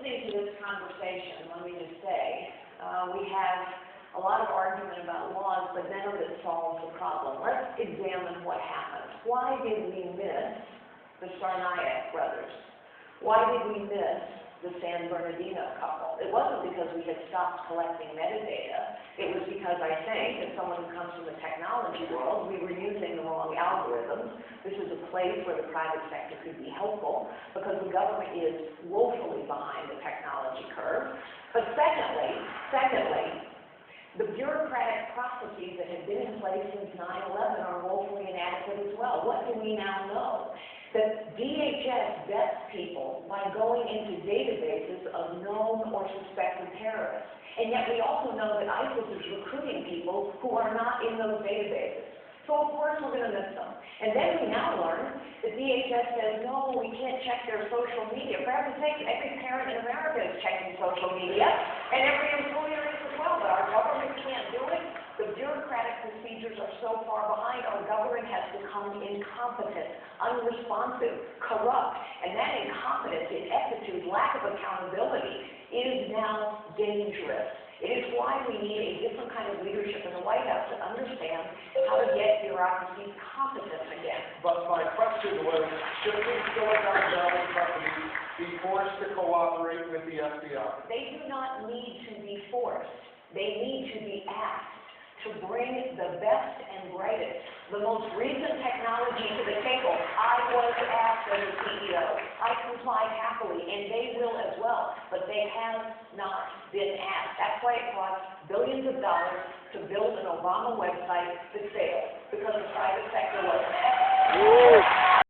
listening to this conversation, let me just say, we have a lot of argument about laws, but none of it solves the problem. Let's examine what happened. Why did we miss the Sarnayak brothers? Why did we miss the San Bernardino couple? It wasn't because we had stopped collecting metadata. It was because I think, as someone who comes from the technology world, we were using the wrong algorithms. This is a place where the private sector could be helpful because the government is woefully behind the technology curve. But secondly, the bureaucratic processes that have been in place since 9/11 are woefully inadequate as well. What do we now know? That DHS vets people by going into databases of known or suspected terrorists. And yet we also know that ISIS is recruiting people who are not in those databases. So of course we're going to miss them. And then we now learn that DHS says, no, we can't check their social media. For heaven's sake, every parent in America is checking social media, and every employer is as well, but our government can't do it. The bureaucratic procedures are so far behind, our government has become incompetent, unresponsive, corrupt, and that incompetence, ineptitude, lack of accountability is now dangerous. It is why we need a different kind of leadership in the White House to understand how to get bureaucracies competent again. But my question was, should these Silicon Valley companies be forced to cooperate with the FBI? They do not need to be forced. They need to be asked to bring the best and brightest, the most recent technology to the table. I was asked as a CEO. I complied happily, and they will as well, but they have not been asked. That's why it costs billions of dollars to build an Obama website that failed, because the private sector wasn't asked.